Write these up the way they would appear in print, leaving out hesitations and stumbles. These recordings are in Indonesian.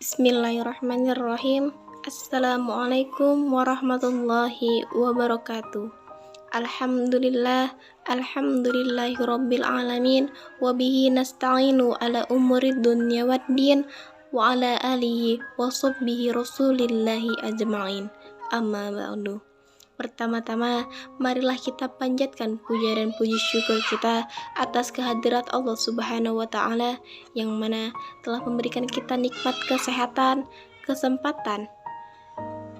Bismillahirrahmanirrahim. Assalamualaikum warahmatullahi wabarakatuh. Alhamdulillahi rabbil alamin. Wabihi nasta'inu ala umurid dunya waddin. Wa ala alihi wa sahbihi rasulillahi ajma'in. Amma ba'du. Pertama-tama, marilah kita panjatkan puja dan puji syukur kita atas kehadirat Allah Subhanahu wa Ta'ala yang mana telah memberikan kita nikmat kesehatan, kesempatan,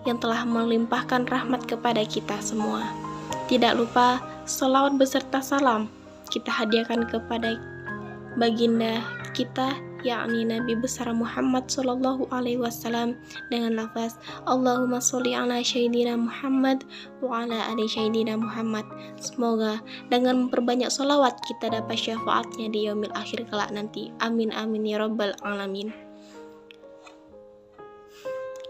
yang telah melimpahkan rahmat kepada kita semua. Tidak lupa, salawat beserta salam kita hadiahkan kepada baginda kita, yakni Nabi besar Muhammad Sallallahu Alaihi Wasallam dengan lafaz Allahumma sholli ala Sayyidina Muhammad wa ala ali Sayyidina Muhammad. Semoga dengan memperbanyak sholawat kita dapat syafaatnya di yaumil akhir kelak nanti. Amin amin ya rabbal alamin.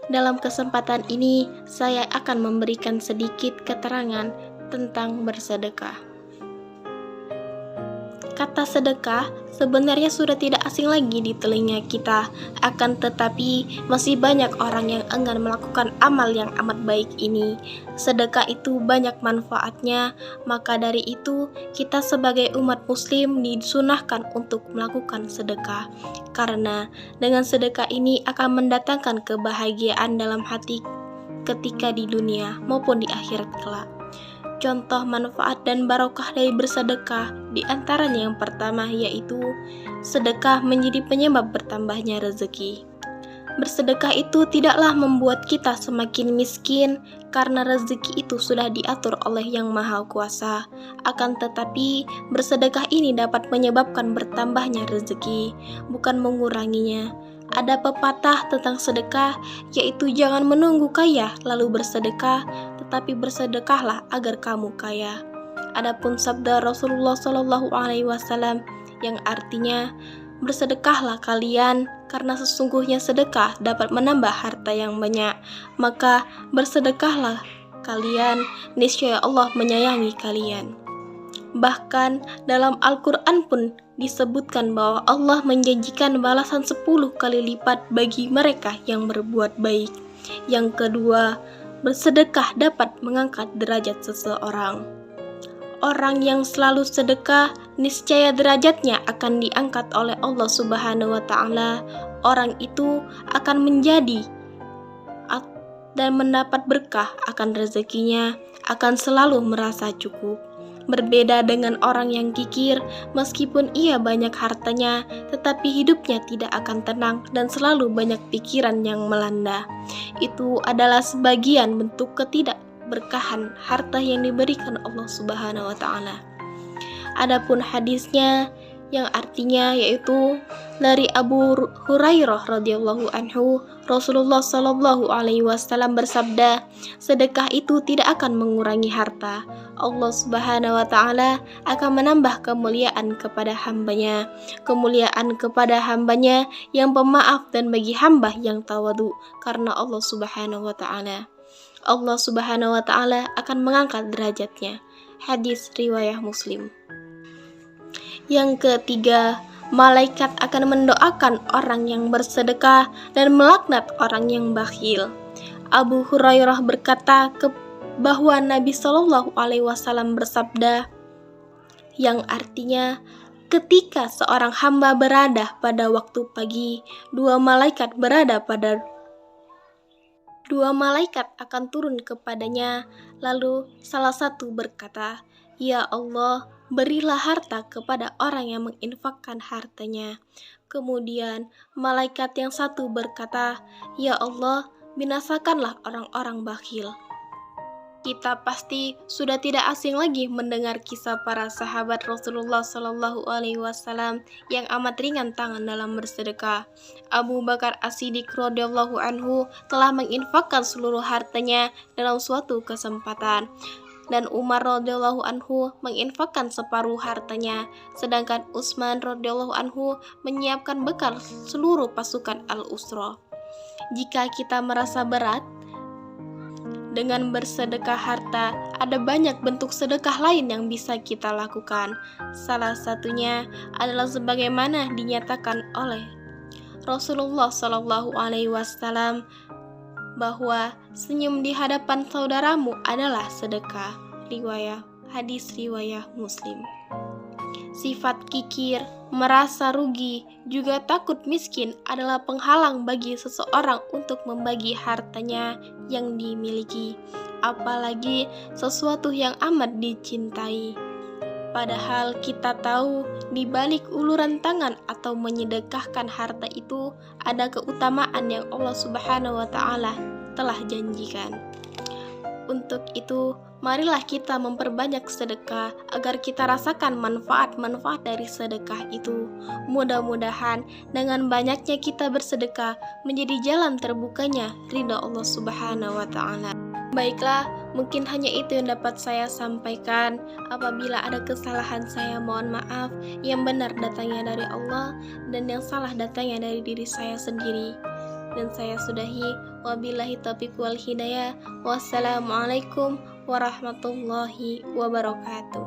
Dalam kesempatan ini saya akan memberikan sedikit keterangan tentang bersedekah. Kata sedekah sebenarnya sudah tidak asing lagi di telinga kita, akan tetapi masih banyak orang yang enggan melakukan amal yang amat baik ini. Sedekah itu banyak manfaatnya, maka dari itu kita sebagai umat muslim disunahkan untuk melakukan sedekah. Karena dengan sedekah ini akan mendatangkan kebahagiaan dalam hati ketika di dunia maupun di akhirat kelak. Contoh manfaat dan barokah dari bersedekah di antaranya yang pertama yaitu sedekah menjadi penyebab bertambahnya rezeki. Bersedekah itu tidaklah membuat kita semakin miskin karena rezeki itu sudah diatur oleh Yang Maha Kuasa. Akan tetapi bersedekah ini dapat menyebabkan bertambahnya rezeki, bukan menguranginya. Ada pepatah tentang sedekah, yaitu jangan menunggu kaya lalu bersedekah, tetapi bersedekahlah agar kamu kaya. Adapun sabda Rasulullah Shallallahu Alaihi Wasallam yang artinya bersedekahlah kalian karena sesungguhnya sedekah dapat menambah harta yang banyak. Maka bersedekahlah kalian, niscaya Allah menyayangi kalian. Bahkan dalam Al-Quran pun disebutkan bahwa Allah menjanjikan balasan 10 kali lipat bagi mereka yang berbuat baik. Yang kedua, bersedekah dapat mengangkat derajat seseorang. Orang yang selalu sedekah, niscaya derajatnya akan diangkat oleh Allah Subhanahu wa Ta'ala. Orang itu akan menjadi dan mendapat berkah akan rezekinya, akan selalu merasa cukup. Berbeda dengan orang yang kikir, meskipun ia banyak hartanya, tetapi hidupnya tidak akan tenang dan selalu banyak pikiran yang melanda. Itu adalah sebagian bentuk ketidakberkahan harta yang diberikan Allah Subhanahu wa Ta'ala. Adapun hadisnya yang artinya yaitu dari Abu Hurairah radhiyallahu anhu, Rasulullah Shallallahu Alaihi Wasallam bersabda, sedekah itu tidak akan mengurangi harta. Allah Subhanahu wa Ta'ala akan menambah kemuliaan kepada hambanya, kemuliaan kepada hambanya yang pemaaf dan bagi hamba yang tawadu karena Allah Subhanahu wa Ta'ala. Allah Subhanahu wa Ta'ala akan mengangkat derajatnya. Hadis riwayat Muslim. Yang ketiga, malaikat akan mendoakan orang yang bersedekah dan melaknat orang yang bakhil. Abu Hurairah berkata bahwa Nabi Shallallahu Alaihi Wasallam bersabda, yang artinya ketika seorang hamba berada pada waktu pagi, dua malaikat akan turun kepadanya, lalu salah satu berkata, "Ya Allah, berilah harta kepada orang yang menginfakkan hartanya." Kemudian malaikat yang satu berkata, "Ya Allah, binasakanlah orang-orang bakhil." Kita pasti sudah tidak asing lagi mendengar kisah para sahabat Rasulullah Shallallahu Alaihi Wasallam yang amat ringan tangan dalam bersedekah. Abu Bakar As-Siddiq radhiyallahu anhu telah menginfakkan seluruh hartanya dalam suatu kesempatan, dan Umar radhiyallahu anhu menginfakkan separuh hartanya, sedangkan Utsman radhiyallahu anhu menyiapkan bekal seluruh pasukan Al-Usra. Jika kita merasa berat dengan bersedekah harta, ada banyak bentuk sedekah lain yang bisa kita lakukan. Salah satunya adalah sebagaimana dinyatakan oleh Rasulullah Shallallahu Alaihi Wasallam bahwa senyum di hadapan saudaramu adalah sedekah. Hadis riwayat Muslim. Sifat kikir, merasa rugi, juga takut miskin adalah penghalang bagi seseorang untuk membagi hartanya yang dimiliki, apalagi sesuatu yang amat dicintai. Padahal kita tahu di balik uluran tangan atau menyedekahkan harta itu ada keutamaan yang Allah Subhanahu wa taala telah janjikan. Untuk itu, marilah kita memperbanyak sedekah agar kita rasakan manfaat-manfaat dari sedekah itu. Mudah-mudahan dengan banyaknya kita bersedekah menjadi jalan terbukanya ridha Allah Subhanahu wa taala. Baiklah, mungkin hanya itu yang dapat saya sampaikan. Apabila ada kesalahan saya mohon maaf. Yang benar datangnya dari Allah dan yang salah datangnya dari diri saya sendiri. Dan saya sudahi. Wabillahi taufiq wal hidayah. Wassalamualaikum warahmatullahi wabarakatuh.